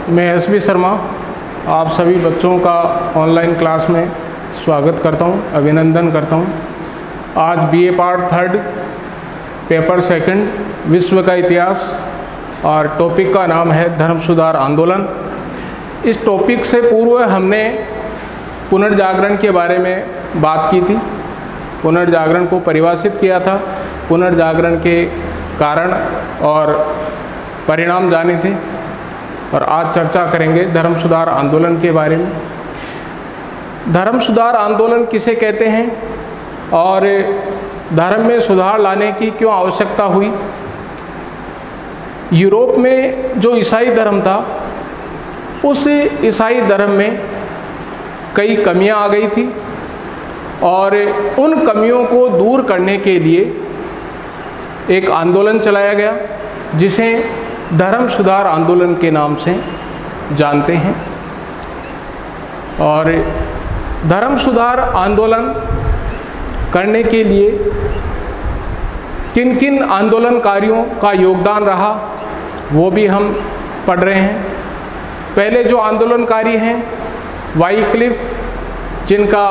मैं एसबी शर्मा आप सभी बच्चों का ऑनलाइन क्लास में स्वागत करता हूं, अभिनंदन करता हूं। आज बीए पार्ट 3 पेपर 2 विश्व का इतिहास और टॉपिक का नाम है धर्म सुधार आंदोलन। इस टॉपिक से पूर्व हमने पुनर्जागरण के बारे में बात की थी, पुनर्जागरण को परिभाषित किया था, पुनर्जागरण के कारण और परिणाम जाने थे। और आज चर्चा करेंगे धर्म सुधार आंदोलन के बारे में। धर्म सुधार आंदोलन किसे कहते हैं और धर्म में सुधार लाने की क्यों आवश्यकता हुई। यूरोप में जो ईसाई धर्म था, उस ईसाई धर्म में कई कमियां आ गई थी और उन कमियों को दूर करने के लिए एक आंदोलन चलाया गया जिसे धर्म सुधार आंदोलन के नाम से जानते हैं। और धर्म सुधार आंदोलन करने के लिए किन किन आंदोलनकारियों का योगदान रहा वो भी हम पढ़ रहे हैं। पहले जो आंदोलनकारी हैं वाइक्लिफ, जिनका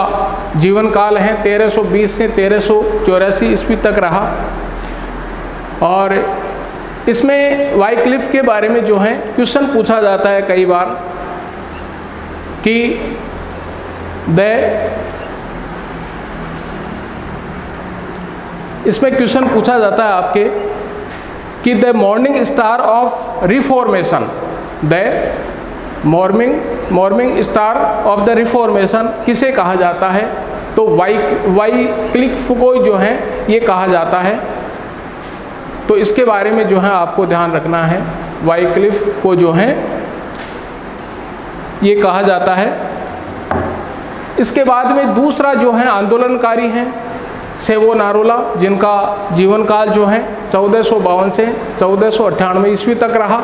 जीवन काल है 1320 से 1384 ईस्वी तक रहा। और इसमें वाइक्लिफ के बारे में जो है क्वेश्चन पूछा जाता है कई बार कि इसमें क्वेश्चन पूछा जाता है आपके कि the morning star of reformation, the morning star of the reformation किसे कहा जाता है। तो वाइक्लिफ को जो है ये कहा जाता है। तो इसके बारे में जो है आपको ध्यान रखना है, वाइक्लिफ को जो है ये कहा जाता है। इसके बाद में दूसरा जो है आंदोलनकारी हैं सेवोनारोला, जिनका जीवन काल जो है 1452 से 1498 ईस्वी तक रहा।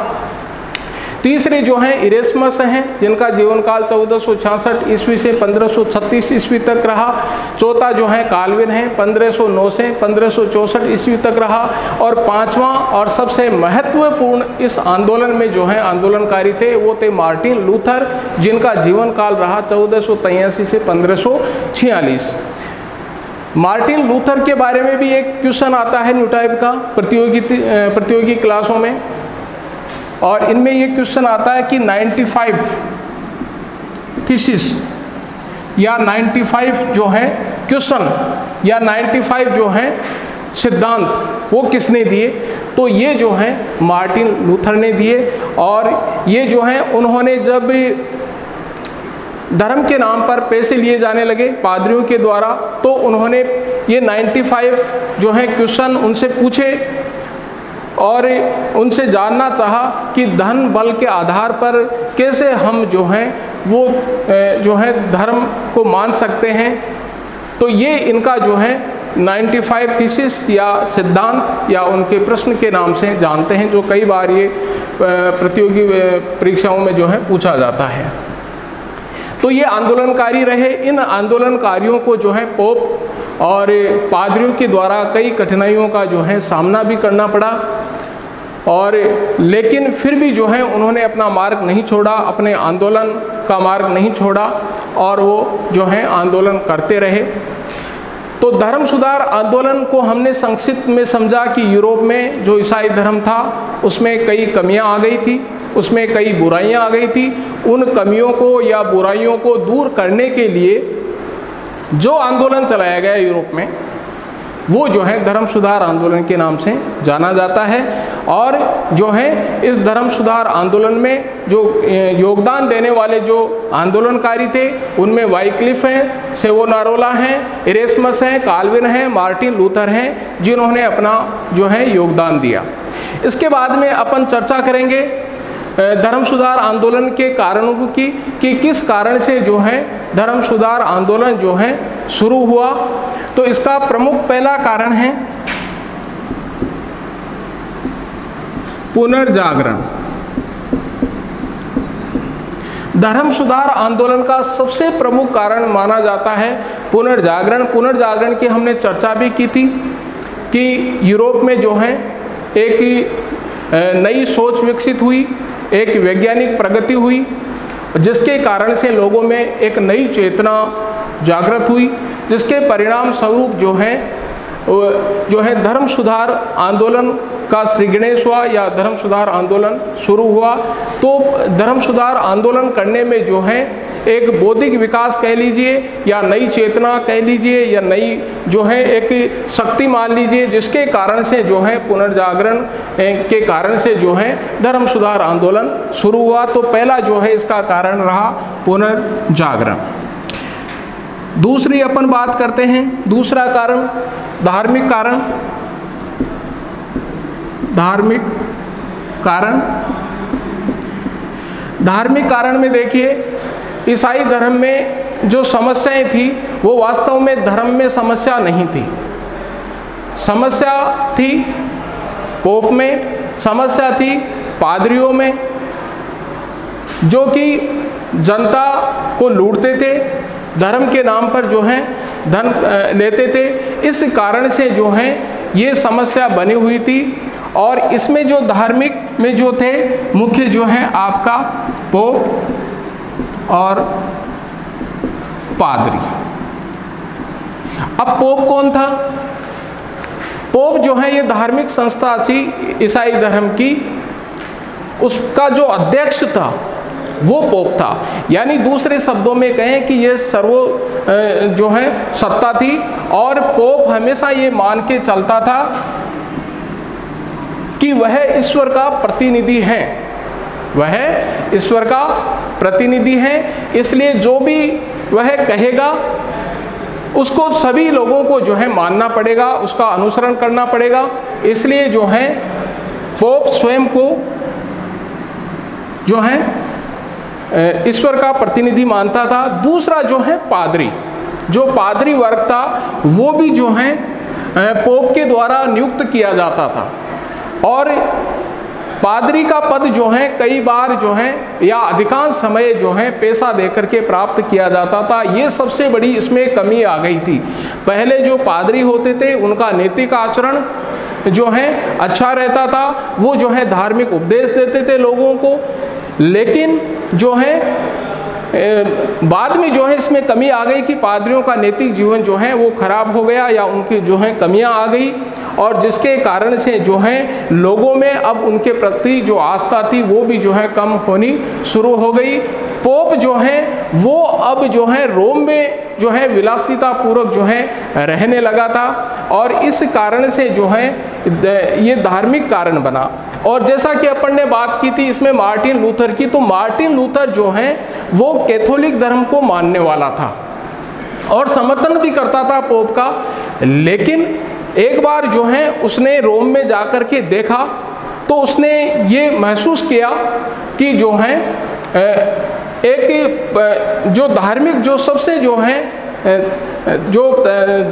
तीसरे जो हैं इरेस्मस हैं, जिनका जीवन काल 1466 ईस्वी से 1536 ईस्वी तक रहा। चौथा जो है काल्विन है, 1509 से 1564 ईस्वी तक रहा। और पांचवा और सबसे महत्वपूर्ण इस आंदोलन में जो है आंदोलनकारी थे वो थे मार्टिन लूथर, जिनका जीवन काल रहा 1483 से 1546। मार्टिन लूथर के बारे में भी एक क्वेश्चन आता है न्यू टाइप का प्रतियोगी क्लासों में, और इनमें ये क्वेश्चन आता है कि 95 थीसिस या 95 जो है क्वेश्चन या 95 जो है सिद्धांत वो किसने दिए। तो ये जो है मार्टिन लूथर ने दिए। और ये जो है उन्होंने जब धर्म के नाम पर पैसे लिए जाने लगे पादरियों के द्वारा, तो उन्होंने ये 95 जो है क्वेश्चन उनसे पूछे और उनसे जानना चाहा कि धन बल के आधार पर कैसे हम जो हैं वो जो है धर्म को मान सकते हैं। तो ये इनका जो है 95 थीसिस या सिद्धांत या उनके प्रश्न के नाम से जानते हैं, जो कई बार ये प्रतियोगी परीक्षाओं में जो है पूछा जाता है। तो ये आंदोलनकारी रहे। इन आंदोलनकारियों को जो है पोप और पादरियों के द्वारा कई कठिनाइयों का जो है सामना भी करना पड़ा, और लेकिन फिर भी जो है उन्होंने अपना मार्ग नहीं छोड़ा, अपने आंदोलन का मार्ग नहीं छोड़ा और वो जो है आंदोलन करते रहे। तो धर्म सुधार आंदोलन को हमने संक्षिप्त में समझा कि यूरोप में जो ईसाई धर्म था उसमें कई कमियां आ गई थी, उसमें कई बुराइयां आ गई थी। उन कमियों को या बुराइयों को दूर करने के लिए जो आंदोलन चलाया गया यूरोप में वो जो है धर्म सुधार आंदोलन के नाम से जाना जाता है। और जो है इस धर्म सुधार आंदोलन में जो योगदान देने वाले जो आंदोलनकारी थे उनमें वाइक्लिफ हैं, सेवोनारोला हैं, इरेस्मस हैं, काल्विन हैं, मार्टिन लूथर हैं, जिन्होंने अपना जो है योगदान दिया। इसके बाद में अपन चर्चा करेंगे धर्म सुधार आंदोलन के कारणों की कि किस कारण से जो है धर्म सुधार आंदोलन जो है शुरू हुआ। तो इसका प्रमुख पहला कारण है पुनर्जागरण। धर्म सुधार आंदोलन का सबसे प्रमुख कारण माना जाता है पुनर्जागरण। पुनर्जागरण की हमने चर्चा भी की थी कि यूरोप में जो है एक नई सोच विकसित हुई एक वैज्ञानिक प्रगति हुई, जिसके कारण से लोगों में एक नई चेतना जागृत हुई, जिसके परिणाम स्वरूप जो है धर्म सुधार आंदोलन का श्री गणेश हुआ या धर्म सुधार आंदोलन शुरू हुआ। तो धर्म सुधार आंदोलन करने में जो है एक बौद्धिक विकास कह लीजिए या नई चेतना कह लीजिए या नई जो है एक शक्ति मान लीजिए, जिसके कारण से जो है पुनर्जागरण के कारण से जो है धर्म सुधार आंदोलन शुरू हुआ। तो पहला जो है इसका कारण रहा पुनर्जागरण। दूसरी अपन बात करते हैं, दूसरा कारण धार्मिक कारण। धार्मिक कारण में देखिए, ईसाई धर्म में जो समस्याएं थी वो वास्तव में धर्म में समस्या नहीं थी। समस्या थी पोप में, समस्या थी पादरियों में, जो कि जनता को लूटते थे, धर्म के नाम पर जो है धन लेते थे। इस कारण से जो है ये समस्या बनी हुई थी। और इसमें जो धार्मिक में जो थे मुख्य जो है आपका पोप और पादरी। अब पोप कौन था? पोप जो है ये धार्मिक संस्था थी ईसाई धर्म की, उसका जो अध्यक्ष था वो पोप था। यानी दूसरे शब्दों में कहें कि ये सर्व जो है सत्ता थी, और पोप हमेशा ये मान के चलता था कि वह ईश्वर का प्रतिनिधि है, वह ईश्वर का प्रतिनिधि है। इसलिए जो भी वह कहेगा उसको सभी लोगों को जो है मानना पड़ेगा, उसका अनुसरण करना पड़ेगा। इसलिए जो है पोप स्वयं को जो है ईश्वर का प्रतिनिधि मानता था। दूसरा जो है पादरी, जो पादरी वर्ग था वो भी जो है पोप के द्वारा नियुक्त किया जाता था, और पादरी का पद जो है कई बार जो है या अधिकांश समय जो है पैसा देकर के प्राप्त किया जाता था। ये सबसे बड़ी इसमें कमी आ गई थी। पहले जो पादरी होते थे उनका नैतिक आचरण जो है अच्छा रहता था, वो जो है धार्मिक उपदेश देते थे लोगों को, लेकिन जो है बाद में जो है इसमें कमी आ गई कि पादरियों का नैतिक जीवन जो है वो खराब हो गया या उनकी जो है कमियां आ गई, और जिसके कारण से जो है लोगों में अब उनके प्रति जो आस्था थी वो भी जो है कम होनी शुरू हो गई। पोप जो है वो अब जो है रोम में जो है विलासिता पूर्वक जो है रहने लगा था, और इस कारण से जो है ये धार्मिक कारण बना। और जैसा कि अपन ने बात की थी इसमें मार्टिन लूथर की, तो मार्टिन लूथर जो है वो कैथोलिक धर्म को मानने वाला था और समर्थन भी करता था पोप का। लेकिन एक बार जो है उसने रोम में जाकर के देखा तो उसने ये महसूस किया कि जो है एक जो धार्मिक जो सबसे जो है जो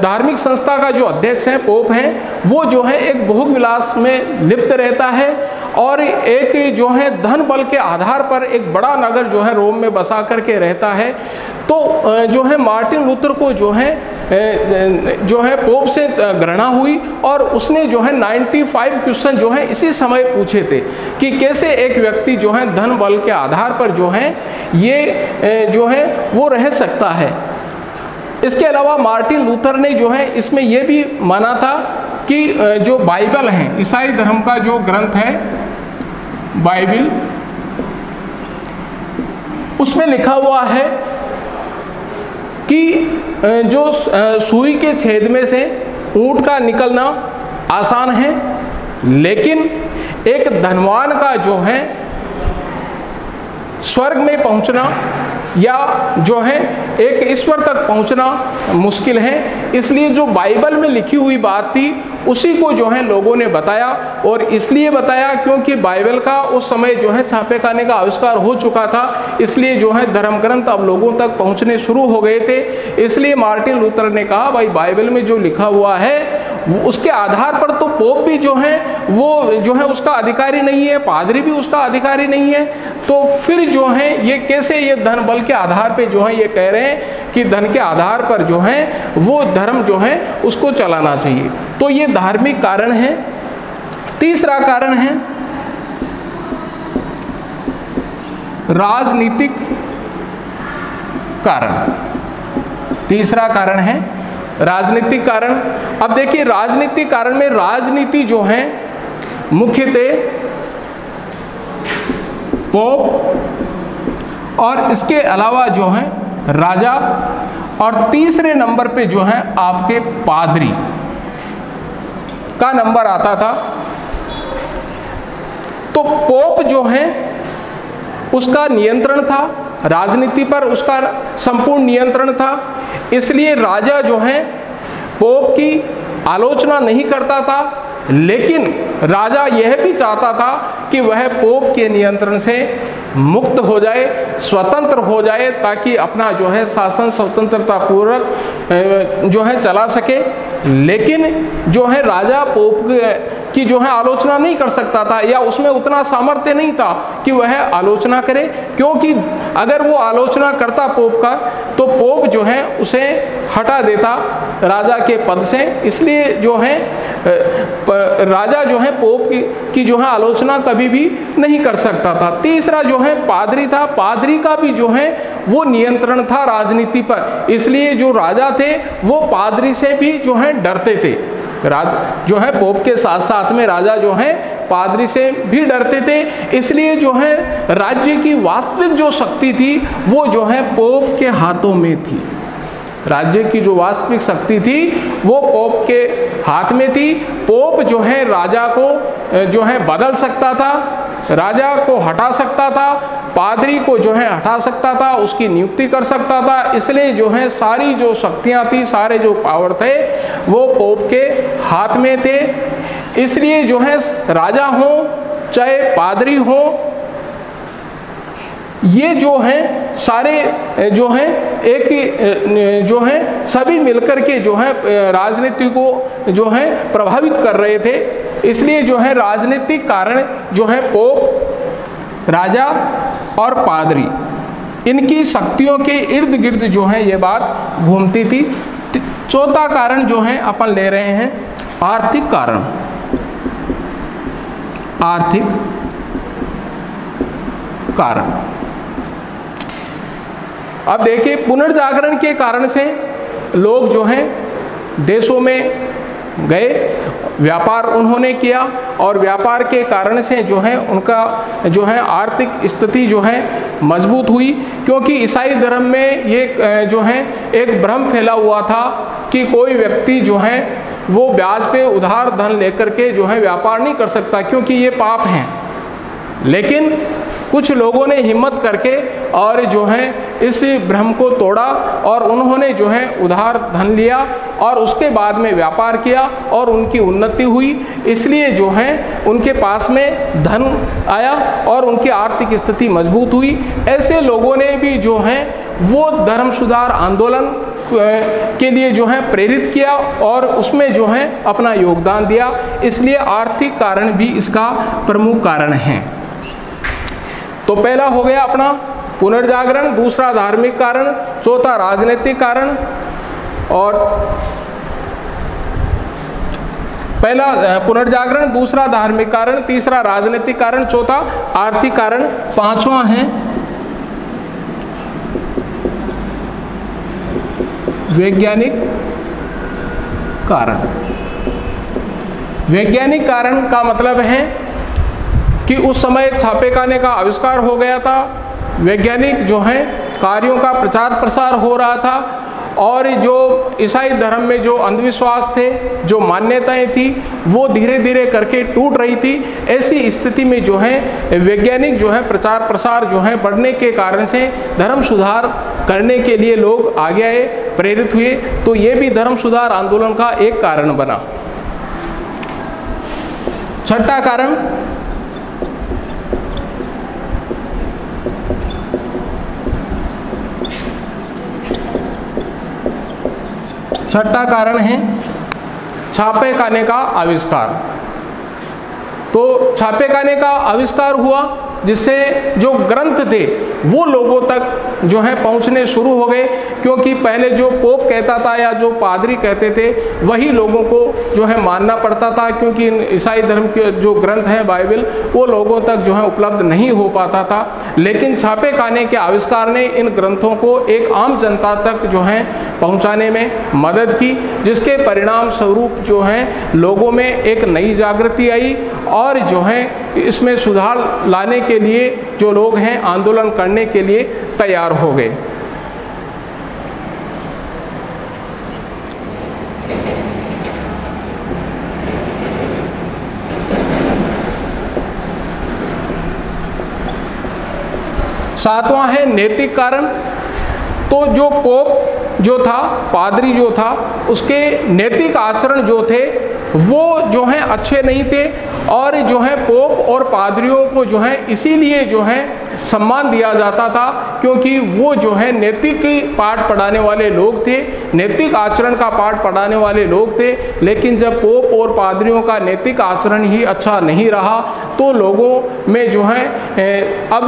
धार्मिक संस्था का जो अध्यक्ष है पोप हैं, वो जो है एक भोग विलास में लिप्त रहता है, और एक जो है धन बल के आधार पर एक बड़ा नगर जो है रोम में बसा करके रहता है। तो जो है मार्टिन लूथर को जो है पोप से घृणा हुई, और उसने जो है 95 क्वेश्चन जो है इसी समय पूछे थे कि कैसे एक व्यक्ति जो है धन बल के आधार पर जो है ये जो है वो रह सकता है। इसके अलावा मार्टिन लूथर ने जो है इसमें ये भी माना था कि जो बाइबल है, ईसाई धर्म का जो ग्रंथ है बाइबल, उसमें लिखा हुआ है कि जो सुई के छेद में से ऊंट का निकलना आसान है, लेकिन एक धनवान का जो है स्वर्ग में पहुंचना या जो है एक ईश्वर तक पहुंचना मुश्किल है। इसलिए जो बाइबल में लिखी हुई बात थी उसी को जो है लोगों ने बताया, और इसलिए बताया क्योंकि बाइबल का उस समय जो है छापे खाने का आविष्कार हो चुका था, इसलिए जो है धर्म ग्रंथ अब लोगों तक पहुंचने शुरू हो गए थे। इसलिए मार्टिन लूथर ने कहा भाई बाइबल में जो लिखा हुआ है उसके आधार पर तो पोप भी जो है वो जो है उसका अधिकारी नहीं है, पादरी भी उसका अधिकारी नहीं है, तो फिर जो है ये कैसे ये धन बल के आधार पे जो है ये कह रहे हैं कि धन के आधार पर जो है वो धर्म जो है उसको चलाना चाहिए। तो ये धार्मिक कारण है। तीसरा कारण है राजनीतिक कारण। तीसरा कारण है राजनीतिक कारण। अब देखिए राजनीतिक कारण में राजनीति जो है मुख्यतः पोप और इसके अलावा जो है राजा, और तीसरे नंबर पे जो है आपके पादरी का नंबर आता था। तो पोप जो है उसका नियंत्रण था, राजनीति पर उसका संपूर्ण नियंत्रण था, इसलिए राजा जो है पोप की आलोचना नहीं करता था, लेकिन राजा यह भी चाहता था कि वह पोप के नियंत्रण से मुक्त हो जाए, स्वतंत्र हो जाए, ताकि अपना जो है शासन स्वतंत्रता पूर्वक जो है चला सके। लेकिन जो है राजा पोप की जो है आलोचना नहीं कर सकता था, या उसमें उतना सामर्थ्य नहीं था कि वह आलोचना करे, क्योंकि अगर वो आलोचना करता पोप का तो पोप जो है उसे हटा देता राजा के पद से। इसलिए जो है राजा जो है पोप की जो है आलोचना कभी भी नहीं कर सकता था। तीसरा जो है पादरी था, पादरी का भी जो है वो नियंत्रण था राजनीति पर, इसलिए जो राजा थे वो पादरी से भी जो है डरते थे। जो है पोप के साथ साथ में राजा जो है पादरी से भी डरते थे, इसलिए जो है राज्य की वास्तविक जो शक्ति थी वो जो है पोप के हाथों में थी। राज्य की जो वास्तविक शक्ति थी वो पोप के हाथ में थी। पोप जो है राजा को जो है बदल सकता था, राजा को हटा सकता था, पादरी को जो है हटा सकता था, उसकी नियुक्ति कर सकता था। इसलिए जो है सारी जो शक्तियां थी, सारे जो पावर थे वो पोप के हाथ में थे। इसलिए जो है राजा हो चाहे पादरी हो, ये जो हैं सारे जो हैं एक जो हैं सभी मिलकर के जो है राजनीति को जो है प्रभावित कर रहे थे। इसलिए जो है राजनीतिक कारण जो है पोप, राजा और पादरी, इनकी शक्तियों के इर्द गिर्द जो है ये बात घूमती थी। चौथा कारण जो है अपन ले रहे हैं आर्थिक कारण। आर्थिक कारण, अब देखिए पुनर्जागरण के कारण से लोग जो हैं देशों में गए, व्यापार उन्होंने किया, और व्यापार के कारण से जो है उनका जो है आर्थिक स्थिति जो है मजबूत हुई। क्योंकि ईसाई धर्म में ये जो है एक भ्रम फैला हुआ था कि कोई व्यक्ति जो है वो ब्याज पे उधार धन लेकर के जो है व्यापार नहीं कर सकता, क्योंकि ये पाप हैं। लेकिन कुछ लोगों ने हिम्मत करके और जो है इस भ्रम को तोड़ा, और उन्होंने जो है उधार धन लिया और उसके बाद में व्यापार किया और उनकी उन्नति हुई। इसलिए जो है उनके पास में धन आया और उनकी आर्थिक स्थिति मजबूत हुई। ऐसे लोगों ने भी जो है वो धर्म सुधार आंदोलन के लिए जो है प्रेरित किया और उसमें जो है अपना योगदान दिया। इसलिए आर्थिक कारण भी इसका प्रमुख कारण है। तो पहला हो गया अपना पुनर्जागरण, दूसरा धार्मिक कारण, चौथा राजनीतिक कारण, और पहला पुनर्जागरण, दूसरा धार्मिक कारण, तीसरा राजनीतिक कारण, चौथा आर्थिक कारण, पांचवा है वैज्ञानिक कारण। वैज्ञानिक कारण का मतलब है कि उस समय छापेखाने का आविष्कार हो गया था, वैज्ञानिक जो हैं कार्यों का प्रचार प्रसार हो रहा था, और जो ईसाई धर्म में जो अंधविश्वास थे, जो मान्यताएं थी, वो धीरे धीरे करके टूट रही थी। ऐसी स्थिति में जो है वैज्ञानिक जो है प्रचार प्रसार जो है बढ़ने के कारण से धर्म सुधार करने के लिए लोग आगे आए, प्रेरित हुए। तो ये भी धर्म सुधार आंदोलन का एक कारण बना। छठा कारण है छापेखाने का आविष्कार। तो छापेखाने का आविष्कार हुआ जिससे जो ग्रंथ थे वो लोगों तक जो है पहुंचने शुरू हो गए, क्योंकि पहले जो पोप कहता था या जो पादरी कहते थे वही लोगों को जो है मानना पड़ता था, क्योंकि ईसाई धर्म के जो ग्रंथ हैं बाइबल वो लोगों तक जो है उपलब्ध नहीं हो पाता था। लेकिन छापे खाने के आविष्कार ने इन ग्रंथों को एक आम जनता तक जो है पहुंचाने में मदद की, जिसके परिणाम स्वरूप जो है लोगों में एक नई जागृति आई और जो है इसमें सुधार लाने के लिए जो लोग हैं आंदोलन करने के लिए तैयार हो गए। सातवां है नैतिक कारण। तो जो पोप जो था, पादरी जो था, उसके नैतिक आचरण जो थे वो जो है अच्छे नहीं थे, और जो है पोप और पादरियों को जो है इसीलिए जो है सम्मान दिया जाता था क्योंकि वो जो है नैतिक पाठ पढ़ाने वाले लोग थे, नैतिक आचरण का पाठ पढ़ाने वाले लोग थे। लेकिन जब पोप और पादरियों का नैतिक आचरण ही अच्छा नहीं रहा तो लोगों में जो है अब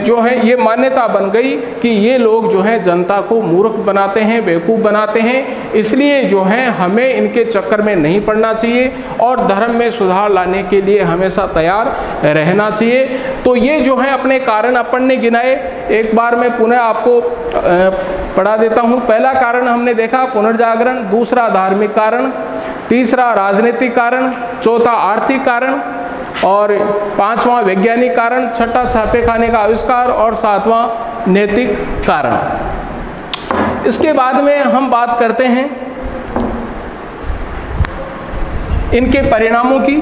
जो है ये मान्यता बन गई कि ये लोग जो है जनता को मूर्ख बनाते हैं, बेवकूफ़ बनाते हैं, इसलिए जो है हमें इनके चक्कर में नहीं पड़ना चाहिए और धर्म में सुधार लाने के लिए हमेशा तैयार रहना चाहिए। तो ये जो है अपने कारण अपन ने गिनाए, एक बार मैं पुनः आपको पढ़ा देता हूँ। पहला कारण हमने देखा पुनर्जागरण, दूसरा धार्मिक कारण, तीसरा राजनीतिक कारण, चौथा आर्थिक कारण और पांचवा वैज्ञानिक कारण, छठा छापे खाने का आविष्कार और सातवां नैतिक कारण। इसके बाद में हम बात करते हैं इनके परिणामों की।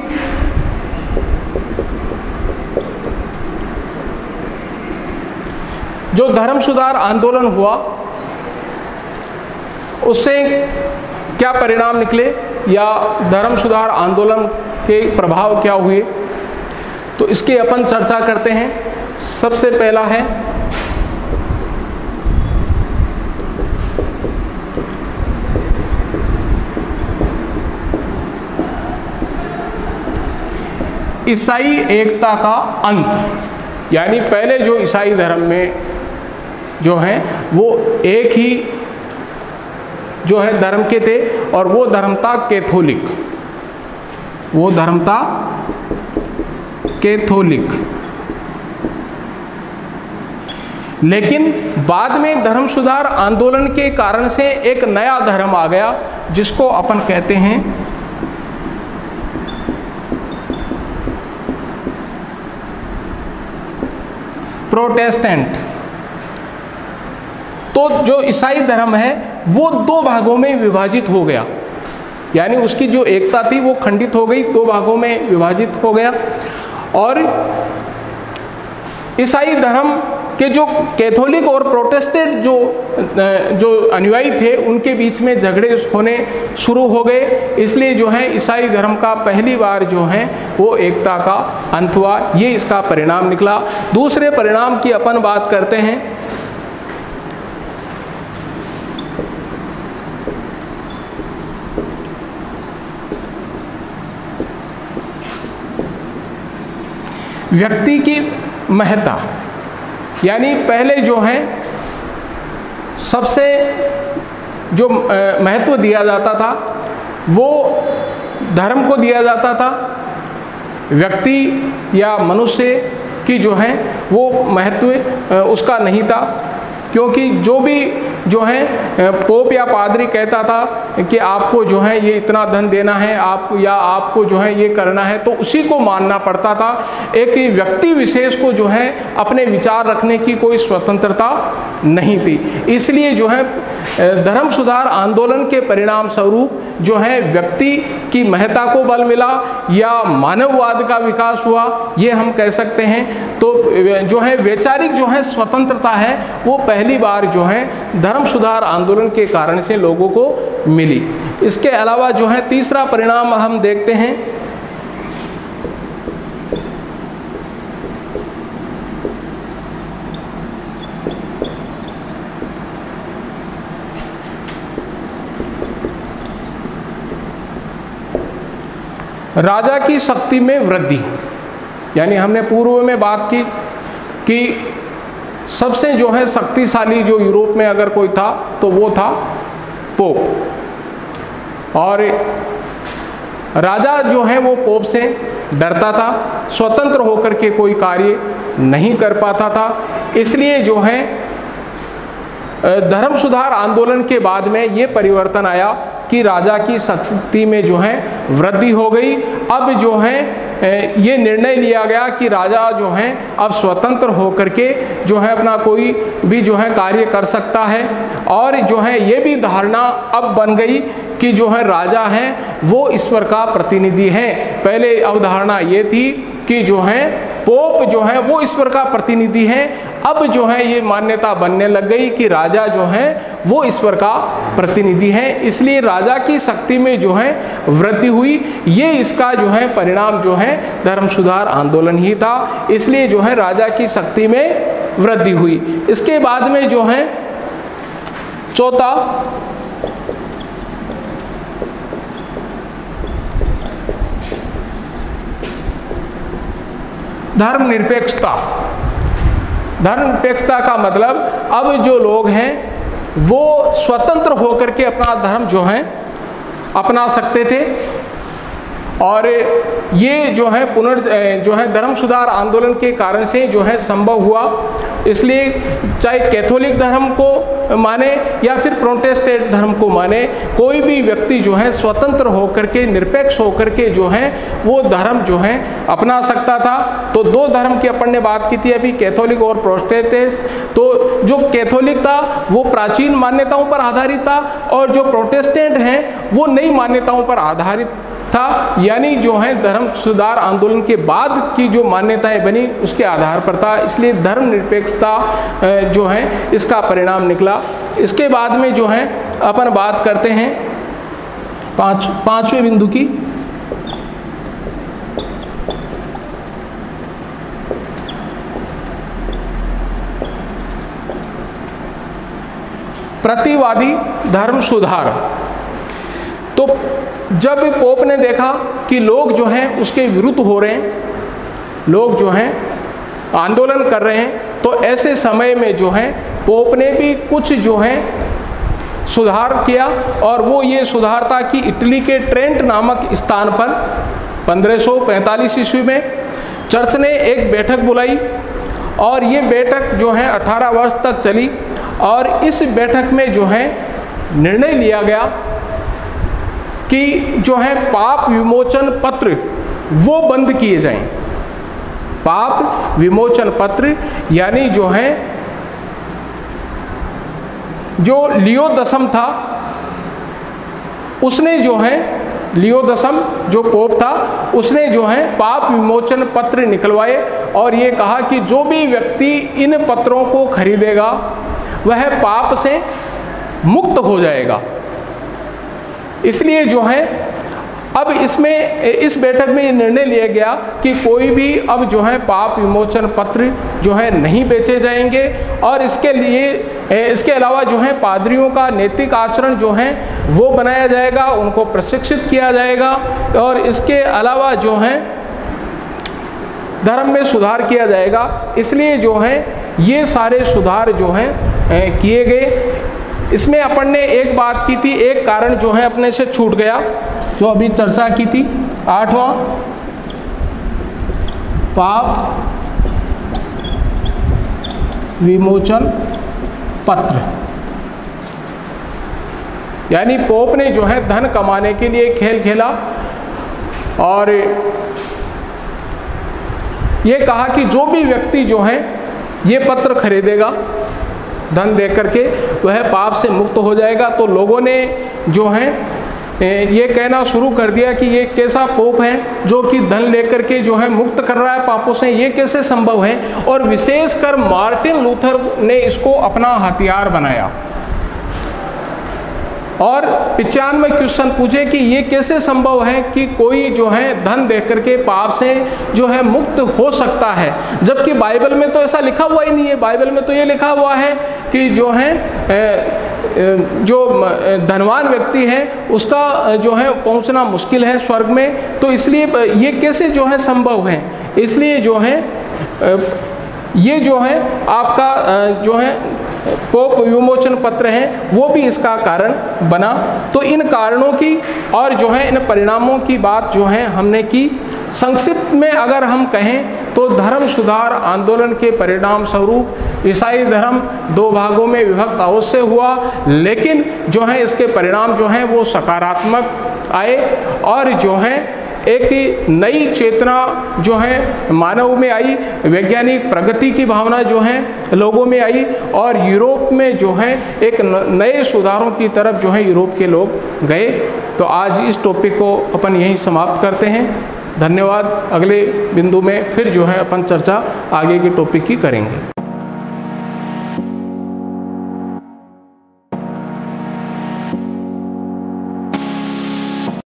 जो धर्म सुधार आंदोलन हुआ उससे क्या परिणाम निकले या धर्म सुधार आंदोलन के प्रभाव क्या हुए, तो इसकी अपन चर्चा करते हैं। सबसे पहला है ईसाई एकता का अंत। यानी पहले जो ईसाई धर्म में जो है वो एक ही जो है धर्म के थे और वो धर्म था कैथोलिक, वो धर्म था कैथोलिक। लेकिन बाद में धर्म सुधार आंदोलन के कारण से एक नया धर्म आ गया जिसको अपन कहते हैं प्रोटेस्टेंट। तो जो ईसाई धर्म है वो दो भागों में विभाजित हो गया, यानी उसकी जो एकता थी वो खंडित हो गई, दो भागों में विभाजित हो गया। और ईसाई धर्म के जो कैथोलिक और प्रोटेस्टेंट जो अनुयायी थे उनके बीच में झगड़े होने शुरू हो गए। इसलिए जो है ईसाई धर्म का पहली बार जो है वो एकता का अंत हुआ, ये इसका परिणाम निकला। दूसरे परिणाम की अपन बात करते हैं। व्यक्ति की महत्ता, यानी पहले जो है सबसे जो महत्व दिया जाता था वो धर्म को दिया जाता था, व्यक्ति या मनुष्य की जो है वो महत्व उसका नहीं था। क्योंकि जो भी जो है पोप या पादरी कहता था कि आपको जो है ये इतना धन देना है आप, या आपको जो है ये करना है, तो उसी को मानना पड़ता था। एक व्यक्ति विशेष को जो है अपने विचार रखने की कोई स्वतंत्रता नहीं थी। इसलिए जो है धर्म सुधार आंदोलन के परिणाम स्वरूप जो है व्यक्ति की महत्ता को बल मिला या मानववाद का विकास हुआ, ये हम कह सकते हैं। तो जो है वैचारिक जो है स्वतंत्रता है वो पहली बार जो है धर्म सुधार आंदोलन के कारण से लोगों को मिली। इसके अलावा जो है तीसरा परिणाम हम देखते हैं राजा की शक्ति में वृद्धि। यानी हमने पूर्व में बात की कि सबसे जो है शक्तिशाली जो यूरोप में अगर कोई था तो वो था पोप। और राजा जो है वो पोप से डरता था, स्वतंत्र होकर के कोई कार्य नहीं कर पाता था। इसलिए जो है धर्म सुधार आंदोलन के बाद में ये परिवर्तन आया कि राजा की शक्ति में जो है वृद्धि हो गई। अब जो है ये निर्णय लिया गया कि राजा जो है अब स्वतंत्र होकर के जो है अपना कोई भी जो है कार्य कर सकता है। और जो है ये भी धारणा अब बन गई कि जो है राजा है वो ईश्वर का प्रतिनिधि है। पहले अवधारणा ये थी कि जो है पोप जो है वो ईश्वर का प्रतिनिधि है। अब जो है ये मान्यता बनने लग गई कि राजा जो है वो ईश्वर का प्रतिनिधि है। इसलिए राजा की शक्ति में जो है वृद्धि हुई। ये इसका जो है परिणाम जो है धर्म सुधार आंदोलन ही था। इसलिए जो है राजा की शक्ति में वृद्धि हुई। इसके बाद में जो है चौथा धर्मनिरपेक्षता। धर्मनिरपेक्षता का मतलब अब जो लोग हैं वो स्वतंत्र होकर के अपना धर्म जो है अपना सकते थे। और ये जो है जो है धर्म सुधार आंदोलन के कारण से जो है संभव हुआ। इसलिए चाहे कैथोलिक धर्म को माने या फिर प्रोटेस्टेंट धर्म को माने, कोई भी व्यक्ति जो है स्वतंत्र होकर के निरपेक्ष होकर के जो है वो धर्म जो है अपना सकता था। तो दो धर्म की अपन ने बात की थी अभी, कैथोलिक और प्रोटेस्टेंट। तो जो कैथोलिक था वो प्राचीन मान्यताओं पर आधारित था और जो प्रोटेस्टेंट हैं वो नई मान्यताओं पर आधारित था। यानी जो है धर्म सुधार आंदोलन के बाद की जो मान्यताएं बनी उसके आधार पर था। इसलिए धर्मनिरपेक्षता जो है इसका परिणाम निकला। इसके बाद में जो है अपन बात करते हैं पांचवें बिंदु की। प्रतिवादी धर्म सुधार। तो जब पोप ने देखा कि लोग जो हैं उसके विरुद्ध हो रहे हैं, लोग जो हैं आंदोलन कर रहे हैं, तो ऐसे समय में जो है पोप ने भी कुछ जो है सुधार किया। और वो ये सुधार था कि इटली के ट्रेंट नामक स्थान पर 1545 ईस्वी में चर्च ने एक बैठक बुलाई और ये बैठक जो है 18 वर्ष तक चली। और इस बैठक में जो है निर्णय लिया गया कि जो है पाप विमोचन पत्र वो बंद किए जाएं। पाप विमोचन पत्र यानी जो है जो लियो दशम था उसने जो है लियो दशम जो पोप था उसने जो है पाप विमोचन पत्र निकलवाए और ये कहा कि जो भी व्यक्ति इन पत्रों को खरीदेगा वह पाप से मुक्त हो जाएगा। इसलिए जो है अब इसमें इस बैठक में ये निर्णय लिया गया कि कोई भी अब जो है पाप विमोचन पत्र जो है नहीं बेचे जाएंगे। और इसके लिए इसके अलावा जो है पादरियों का नैतिक आचरण जो है वो बनाया जाएगा, उनको प्रशिक्षित किया जाएगा। और इसके अलावा जो है धर्म में सुधार किया जाएगा। इसलिए जो है ये सारे सुधार जो हैं किए गए। इसमें अपन ने एक बात की थी, एक कारण जो है अपने से छूट गया जो अभी चर्चा की थी, 8वां पाप विमोचन पत्र। यानी पोप ने जो है धन कमाने के लिए खेल खेला और ये कहा कि जो भी व्यक्ति जो है ये पत्र खरीदेगा धन दे करके वह पाप से मुक्त हो जाएगा। तो लोगों ने जो है ये कहना शुरू कर दिया कि ये कैसा पोप है जो कि धन लेकर के जो है मुक्त कर रहा है पापों से, ये कैसे संभव है। और विशेषकर मार्टिन लूथर ने इसको अपना हथियार बनाया और 95 क्वेश्चन पूछे कि ये कैसे संभव है कि कोई जो है धन देकर के पाप से जो है मुक्त हो सकता है, जबकि बाइबल में तो ऐसा लिखा हुआ ही नहीं है। बाइबल में तो ये लिखा हुआ है कि जो है जो धनवान व्यक्ति है उसका जो है पहुंचना मुश्किल है स्वर्ग में, तो इसलिए ये कैसे जो है संभव है। इसलिए जो है ये जो है आपका जो है पोप विमोचन पत्र है वो भी इसका कारण बना। तो इन कारणों की और जो है इन परिणामों की बात जो है हमने की। संक्षिप्त में अगर हम कहें तो धर्म सुधार आंदोलन के परिणाम स्वरूप ईसाई धर्म दो भागों में विभक्त अवश्य हुआ, लेकिन जो है इसके परिणाम जो हैं वो सकारात्मक आए और जो है एक नई चेतना जो है मानव में आई, वैज्ञानिक प्रगति की भावना जो है लोगों में आई और यूरोप में जो है एक नए सुधारों की तरफ जो है यूरोप के लोग गए। तो आज इस टॉपिक को अपन यहीं समाप्त करते हैं। धन्यवाद। अगले बिंदु में फिर जो है अपन चर्चा आगे के टॉपिक की करेंगे।